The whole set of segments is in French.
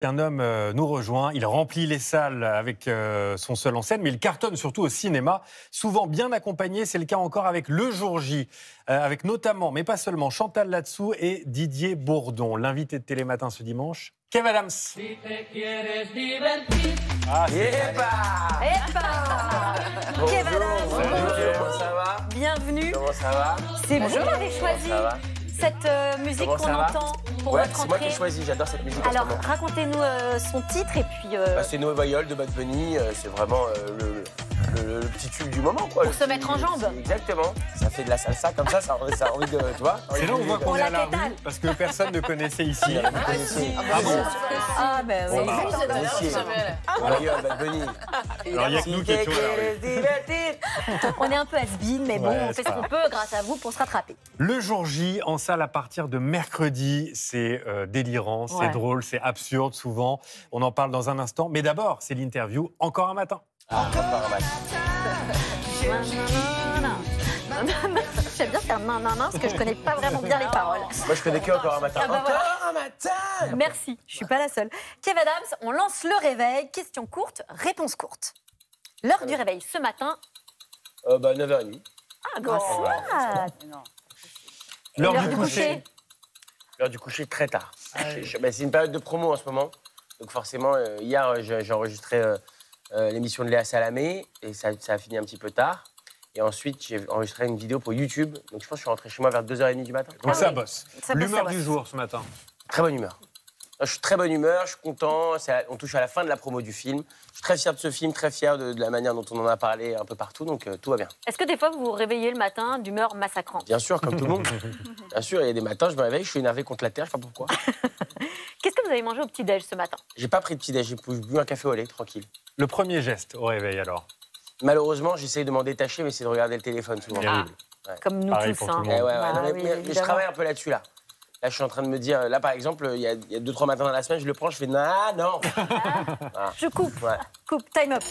Un homme nous rejoint, il remplit les salles avec son seul en scène, mais il cartonne surtout au cinéma, souvent bien accompagné, c'est le cas encore avec Le Jour J, avec notamment, mais pas seulement, Chantal Latsou et Didier Bourdon. L'invité de Télématin ce dimanche, Kev Adams. Ah, Kev Adams, Salut, comment ça va? bienvenue. Comment ça va? C'est vous qui avez choisi cette musique Comment qu'on ça va? entend pour Ouais, votre c'est moi qui ai entrée. choisi, j'adore cette musique en ce Alors, moment. racontez-nous son titre et puis... C'est Noé Vayol de Bad Bunny, c'est vraiment le petit tube du moment, quoi. Pour se mettre en jambes. Exactement. Ça fait de la salsa comme ça a envie de, tu vois. C'est là où on voit qu'on On est la à la quétale. rue, parce que personne ne connaissait ici. Vous connaissez. Ah, ben oui. Vayol, Bad Bunny. Alors il n'y a que nous qui étions à la rue. On est un peu has-been, mais bon, Ouais, on fait c'est ce pas qu'on grave. peut grâce à vous pour se rattraper. Le Jour J, en salle à partir de mercredi, c'est délirant, c'est Ouais. drôle, c'est absurde souvent. On en parle dans un instant. Mais d'abord, c'est l'interview Encore un matin. Encore un match. J'aime bien faire nan parce que je connais pas vraiment bien les paroles. Moi, je connais que Encore un matin. Ah bah voilà. Encore un matin. Merci, je suis pas la seule. Kev Adams, on lance le réveil. Question courte, réponse courte. L'heure du réveil ce matin. 9h30. Ah, grâce à... L'heure L'heure du du coucher. L'heure du coucher très tard. C'est une période de promo en ce moment. Donc forcément, hier, j'ai enregistré l'émission de Léa Salamé et ça a fini un petit peu tard. Et ensuite, j'ai enregistré une vidéo pour YouTube. Donc je pense que je suis rentré chez moi vers 2h30 du matin. Donc Ah ça oui. bosse. Ça bosse, L'humeur ça du bosse. jour ce matin. Très bonne humeur. Je suis très bonne humeur, je suis content. On touche à la fin de la promo du film. Je suis très fier de ce film, très fier de la manière dont on en a parlé un peu partout. Donc tout va bien. Est-ce que des fois vous vous réveillez le matin d'humeur massacrante? Bien sûr, comme tout le monde. Bien sûr, il y a des matins, je me réveille, je suis énervé contre la terre, je sais pas pourquoi. Qu'est-ce que vous avez mangé au petit-déj ce matin? J'ai pas pris de petit-déj, j'ai bu un café au lait, tranquille. Le premier geste au réveil alors. Malheureusement, j'essaye de m'en détacher, mais c'est de regarder le téléphone souvent. Terrible. Comme nous Pareil tous. pour tout le Eh monde. ouais, Ah non, mais oui, je évidemment. travaille un peu là-dessus, là. Là, je suis en train de me dire, là, par exemple, il y a 2-3 matins dans la semaine, je le prends, je fais, non. Je coupe, Ouais. coupe, time up.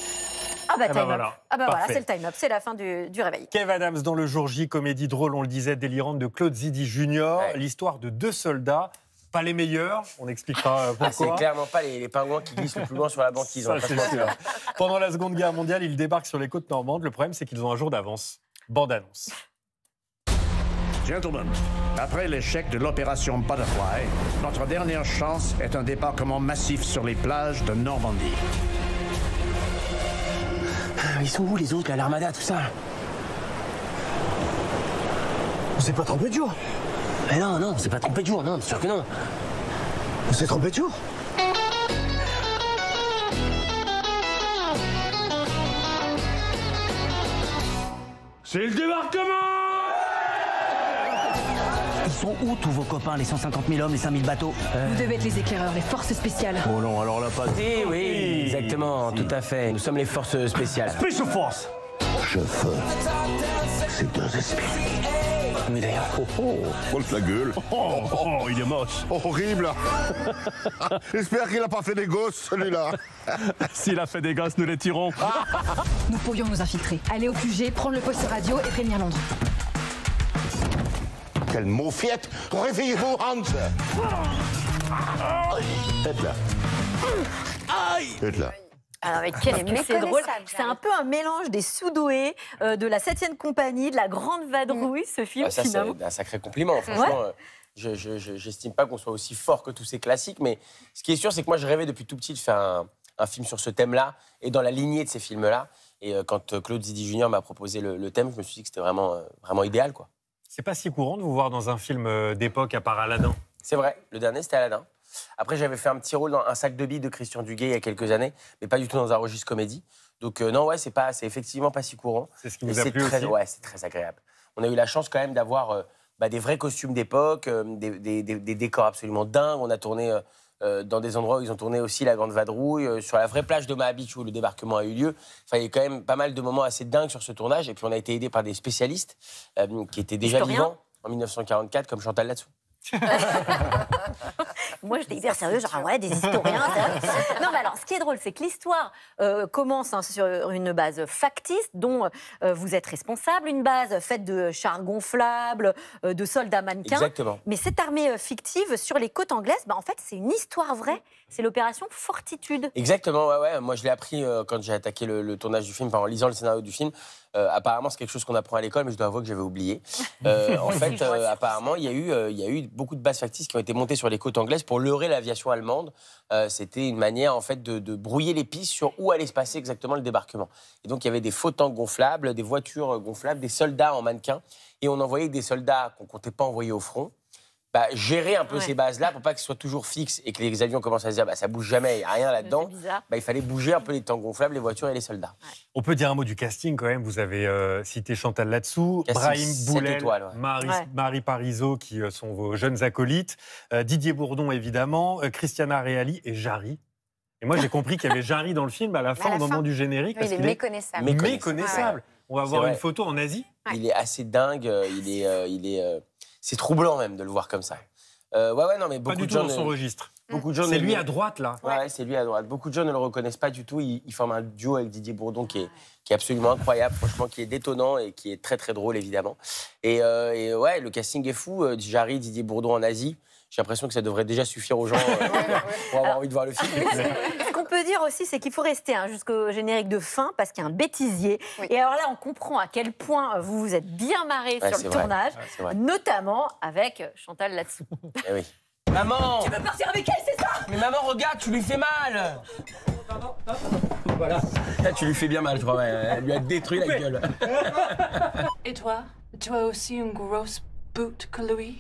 Ah bah ben time voilà. up. Ah bah voilà, Parfait. c'est le time up, c'est la fin du réveil. Kev Adams dans Le Jour J, comédie drôle, on le disait, délirante de Claude Zidi Junior. Ouais. L'histoire de deux soldats, pas les meilleurs, on expliquera Ah, c'est pourquoi. clairement pas les pingouins qui glissent le plus loin sur la banquise. on Ça, va pas se c'est mentir. sûr. Pendant la Seconde Guerre mondiale, ils débarquent sur les côtes normandes. Le problème, c'est qu'ils ont un jour d'avance. Bande-annonce. Gentlemen, après l'échec de l'opération Butterfly, notre dernière chance est un débarquement massif sur les plages de Normandie. Ils sont où les autres, là, l'armada, tout ça? On s'est pas trompé de jour. Mais non, on s'est pas trompé de jour, non, bien sûr que non. On s'est trompé de jour. C'est le débarquement! Ils sont où tous vos copains, les 150 000 hommes, les 5 000 bateaux? Vous devez être les éclaireurs, les forces spéciales. Oh non, alors là, pas de... Oui, exactement, tout à fait. Nous sommes les forces spéciales. Special Force! Je veux ces deux esprits. Mais d'ailleurs, Monte la gueule. Oh, il est moche. Horrible. J'espère qu'il a pas fait des gosses, celui-là. S'il a fait des gosses, nous les tirons. Nous pourrions nous infiltrer, aller au QG, prendre le poste radio et prévenir Londres. Quelle maufiette. Réveillez-vous, Hans. Faites là. Faites là. Alors, mais qu'est-ce que c'est drôle. C'est un peu un mélange des Soudoués, de la 7e compagnie, de la Grande Vadrouille, ce film, ça, c'est finalement. un sacré compliment. Franchement, j'estime pas qu'on soit aussi fort que tous ces classiques, mais ce qui est sûr, c'est que moi, je rêvais depuis tout petit de faire un film sur ce thème-là et dans la lignée de ces films-là. Et quand Claude Zidi Junior m'a proposé le thème, je me suis dit que c'était vraiment idéal, quoi. C'est pas si courant de vous voir dans un film d'époque à part Aladdin. C'est vrai, le dernier, c'était Aladdin. Après, j'avais fait un petit rôle dans Un sac de billes de Christian Duguay il y a quelques années, mais pas du tout dans un registre comédie. Donc non, ouais, c'est effectivement pas si courant. C'est ce qui Et nous a c'est plu aussi. Ouais, c'est très agréable. On a eu la chance quand même d'avoir des vrais costumes d'époque, des décors absolument dingues. On a tourné dans des endroits où ils ont tourné aussi La Grande Vadrouille, sur la vraie plage d'Omaha Beach où le débarquement a eu lieu. Enfin, il y a quand même pas mal de moments assez dingues sur ce tournage. Et puis on a été aidé par des spécialistes qui étaient déjà Historiens. vivants en 1944, comme Chantal Latsou. Moi, j'étais hyper sérieuse, genre, ouais, des historiens. c'est vrai. Non, mais alors, ce qui est drôle, c'est que l'histoire commence sur une base factice, dont vous êtes responsable, une base faite de chars gonflables, de soldats mannequins. Exactement. Mais cette armée fictive sur les côtes anglaises, bah, en fait, c'est une histoire vraie c'est l'opération Fortitude. Exactement, ouais. Moi, je l'ai appris quand j'ai attaqué le tournage du film, enfin, en lisant le scénario du film. Apparemment, c'est quelque chose qu'on apprend à l'école, mais je dois avouer que j'avais oublié. En fait, apparemment, il y a eu beaucoup de bases factices qui ont été montées sur les côtes anglaises pour leurrer l'aviation allemande. C'était une manière, en fait, de brouiller les pistes sur où allait se passer exactement le débarquement. Et donc, il y avait des faux tanks gonflables, des voitures gonflables, des soldats en mannequin. Et on envoyait des soldats qu'on ne comptait pas envoyer au front. Gérer un peu ces bases-là pour pas qu'elles soient toujours fixes et que les avions commencent à se dire ça bouge jamais, il n'y a rien là-dedans. Il fallait bouger un peu les tanks gonflables, les voitures et les soldats. Ouais. On peut dire un mot du casting quand même. Vous avez cité Chantal là-dessous, Brahim Boulel, Marie Parizeau qui sont vos jeunes acolytes, Didier Bourdon évidemment, Christiana Reali et Jarry. Et moi j'ai compris qu'il y avait Jarry dans le film à la fin, au moment du générique. Oui, il est méconnaissable. Méconnaissable. On va voir une photo en Asie. Il est assez dingue, c'est troublant même de le voir comme ça. Non, mais beaucoup pas du de tout gens dans son registre. Beaucoup de gens c'est lui à droite, là. Ouais, c'est lui à droite. Beaucoup de gens ne le reconnaissent pas du tout. Il forme un duo avec Didier Bourdon qui est absolument incroyable, franchement, qui est détonnant et qui est très, très drôle, évidemment. Et le casting est fou. Jarry, Didier Bourdon en Asie. J'ai l'impression que ça devrait déjà suffire aux gens pour avoir envie de voir le film. Ce qu'on peut dire aussi, c'est qu'il faut rester jusqu'au générique de fin parce qu'il y a un bêtisier. Oui. Et alors là, on comprend à quel point vous vous êtes bien marrés sur le tournage, notamment avec Chantal là-dessous. Eh oui. Maman! Tu veux partir avec elle, c'est ça? Mais maman, regarde, tu lui fais mal! Voilà. Là, tu lui fais bien mal, je crois. Elle lui a détruit la gueule. Et toi? Tu as aussi une grosse boot que lui?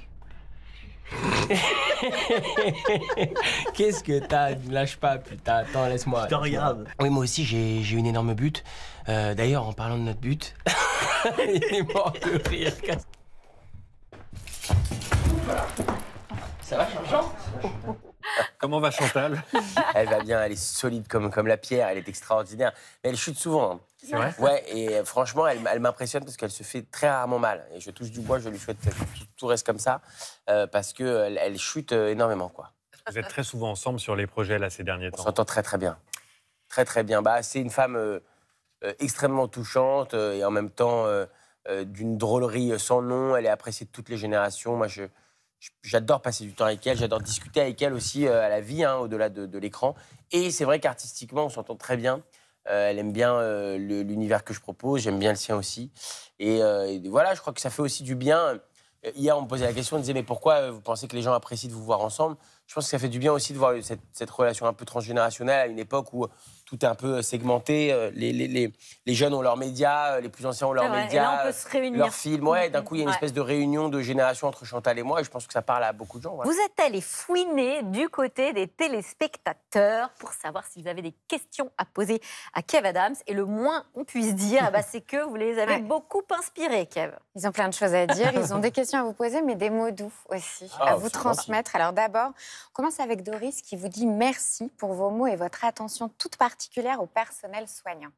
Qu'est-ce que t'as? Ne lâche pas, putain. Attends, laisse-moi. Je te regarde. Oui, moi aussi, j'ai une énorme butte. D'ailleurs, en parlant de notre butte, il est mort de rire. Ça va, Jean? Comment va Chantal? Elle va bien, elle est solide comme la pierre, elle est extraordinaire. Mais elle chute souvent. Hein. C'est vrai? Ouais, et franchement, elle m'impressionne parce qu'elle se fait très rarement mal. Et je touche du bois, je lui souhaite que tout reste comme ça, parce qu'elle chute énormément, quoi. Vous êtes très souvent ensemble sur les projets, là, ces derniers temps. On s'entend très, très bien. Très, très bien. C'est une femme extrêmement touchante et en même temps d'une drôlerie sans nom. Elle est appréciée de toutes les générations. Moi, j'adore passer du temps avec elle, j'adore discuter avec elle aussi à la vie, au-delà de l'écran. Et c'est vrai qu'artistiquement, on s'entend très bien. Elle aime bien l'univers que je propose, j'aime bien le sien aussi. Et voilà, je crois que ça fait aussi du bien. Hier, on me posait la question, on disait, mais pourquoi vous pensez que les gens apprécient de vous voir ensemble? Je pense que ça fait du bien aussi de voir cette relation un peu transgénérationnelle à une époque où tout est un peu segmenté. Les jeunes ont leurs médias, les plus anciens ont leurs médias, et là, on peut se réunir. leurs films. Ouais, d'un coup, il y a une espèce de réunion de génération entre Chantal et moi, et je pense que ça parle à beaucoup de gens. Ouais. Vous êtes allé fouiner du côté des téléspectateurs pour savoir si vous avez des questions à poser à Kev Adams. Et le moins qu'on puisse dire, c'est que vous les avez beaucoup inspirés, Kev. Ils ont plein de choses à dire, ils ont des questions à vous poser, mais des mots doux aussi à vous transmettre. Alors d'abord, on commence avec Doris qui vous dit merci pour vos mots et votre attention toute particulière au personnel soignant.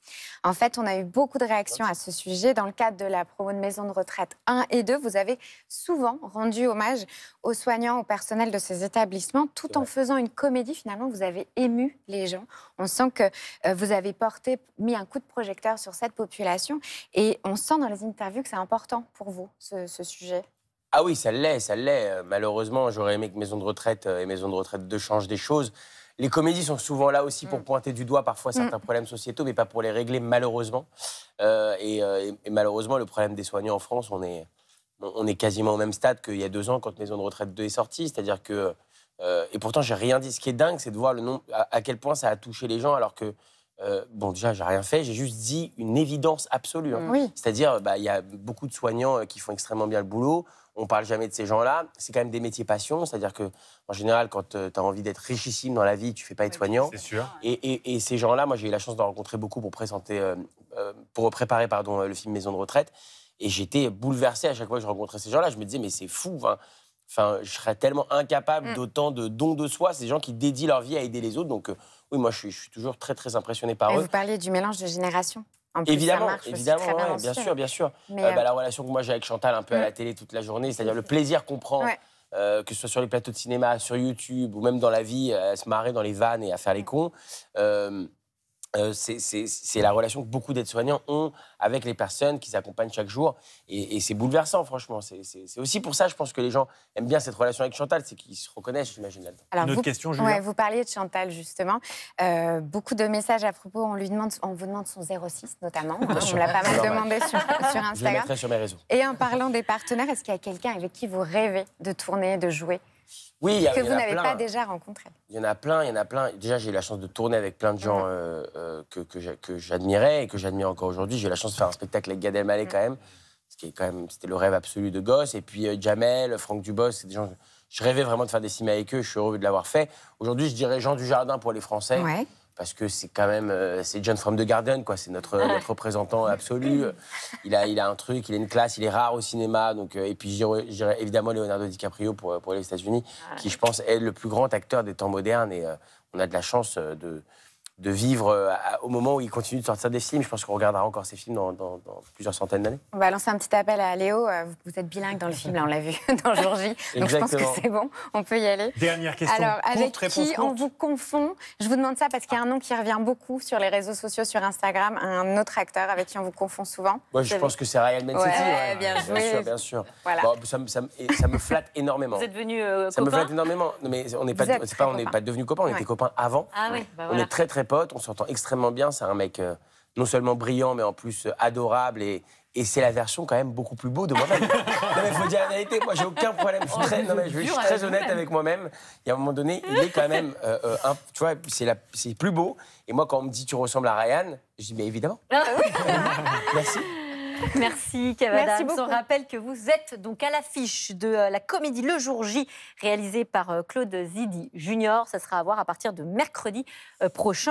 En fait, on a eu beaucoup de réactions à ce sujet. Dans le cadre de la promo de maison de retraite 1 et 2, vous avez souvent rendu hommage aux soignants, au personnel de ces établissements, tout en faisant une comédie. Finalement, vous avez ému les gens. On sent que vous avez mis un coup de projecteur sur cette population et on sent dans les interviews que c'est important pour vous, ce sujet. Ah oui, ça l'est, ça l'est. Malheureusement, j'aurais aimé que Maison de retraite et Maison de retraite 2 changent des choses. Les comédies sont souvent là aussi pour pointer du doigt parfois certains problèmes sociétaux, mais pas pour les régler, malheureusement. Et malheureusement, le problème des soignants en France, on est quasiment au même stade qu'il y a 2 ans quand Maison de retraite 2 est sortie. C'est-à-dire que... et pourtant, j'ai rien dit. Ce qui est dingue, c'est de voir à quel point ça a touché les gens, alors que... déjà, j'ai rien fait, j'ai juste dit une évidence absolue. Hein. Oui. C'est-à-dire, il y a beaucoup de soignants qui font extrêmement bien le boulot. On parle jamais de ces gens-là. C'est quand même des métiers passion. C'est-à-dire que, en général, quand tu as envie d'être richissime dans la vie, tu fais pas être soignant. C'est sûr. Et ces gens-là, moi, j'ai eu la chance d'en rencontrer beaucoup pour préparer le film Maison de retraite. Et j'étais bouleversé à chaque fois que je rencontrais ces gens-là. Je me disais, mais c'est fou. Enfin, je serais tellement incapable d'autant de dons de soi. C'est des gens qui dédient leur vie à aider les autres. Donc, oui, moi, je suis toujours très, très impressionné par eux. Vous parliez du mélange de générations. En plus, évidemment, ça marche évidemment, très bien, bien sûr. Mais la relation que moi j'ai avec Chantal un peu à la télé toute la journée, c'est-à-dire le plaisir qu'on prend, que ce soit sur les plateaux de cinéma, sur YouTube ou même dans la vie, à se marrer dans les vannes et à faire les cons. c'est la relation que beaucoup d'aides-soignants ont avec les personnes qu'ils accompagnent chaque jour. Et c'est bouleversant, franchement. C'est aussi pour ça, je pense que les gens aiment bien cette relation avec Chantal, c'est qu'ils se reconnaissent, j'imagine, là-dedans. Alors, Une autre question, Julia. Vous parliez de Chantal, justement. Beaucoup de messages à propos, on vous demande son 06, notamment. On me l'a pas mal demandé sur Je le Instagram. mettrai sur mes réseaux. Et en parlant des partenaires, est-ce qu'il y a quelqu'un avec qui vous rêvez de tourner, de jouer, Oui, il y que en vous a n'avez plein. pas déjà rencontré? Il y en a plein, il y en a plein. Déjà, j'ai eu la chance de tourner avec plein de gens que j'admirais et que j'admire encore aujourd'hui. J'ai eu la chance de faire un spectacle avec Gad Elmaleh quand même, ce qui est quand même, c'était le rêve absolu de gosse. Et puis Jamel, Franck Dubos, c'est des gens. Je rêvais vraiment de faire des films avec eux. Je suis heureux de l'avoir fait. Aujourd'hui, je dirais Jean Dujardin pour les Français. Ouais. Parce que c'est quand même, c'est John from the Garden, quoi. C'est notre représentant absolu. Il a un truc, il a une classe, il est rare au cinéma. Donc, et puis je dirais évidemment Leonardo DiCaprio pour les États-Unis, qui je pense est le plus grand acteur des temps modernes. Et on a de la chance de vivre au moment où il continue de sortir des films. Je pense qu'on regardera encore ces films dans plusieurs centaines d'années. On va lancer un petit appel à Léo. Vous êtes bilingue dans le film, là, on l'a vu dans Jour J. Donc je pense que c'est bon, on peut y aller. Dernière question. Alors, avec courte, qui réponse on courte. vous confond? Je vous demande ça parce qu'il y a un nom qui revient beaucoup sur les réseaux sociaux, sur Instagram, un autre acteur avec qui on vous confond souvent. Moi, je pense que c'est Ryan Bensetti. Ouais, bien joué. Bien sûr, bien sûr. Voilà. Bon, ça me flatte énormément. Vous êtes devenus Ça me copains? flatte énormément. Non, mais on n'est Vous êtes très on n'est copains. pas devenus copains, on était copains avant. Ah oui, bah On voilà. est très très potes, on s'entend extrêmement bien. C'est un mec non seulement brillant, mais en plus adorable. Et c'est la version quand même beaucoup plus beau de moi-même. Non, mais il faut dire la vérité, moi j'ai aucun problème. Je suis très honnête avec moi-même. Et à un moment donné, il est quand même, tu vois, c'est plus beau. Et moi, quand on me dit tu ressembles à Ryan, je dis mais évidemment. Merci. Merci Kev Adams. Merci beaucoup. On rappelle que vous êtes donc à l'affiche de la comédie Le Jour J, réalisée par Claude Zidi Junior. Ça sera à voir à partir de mercredi prochain.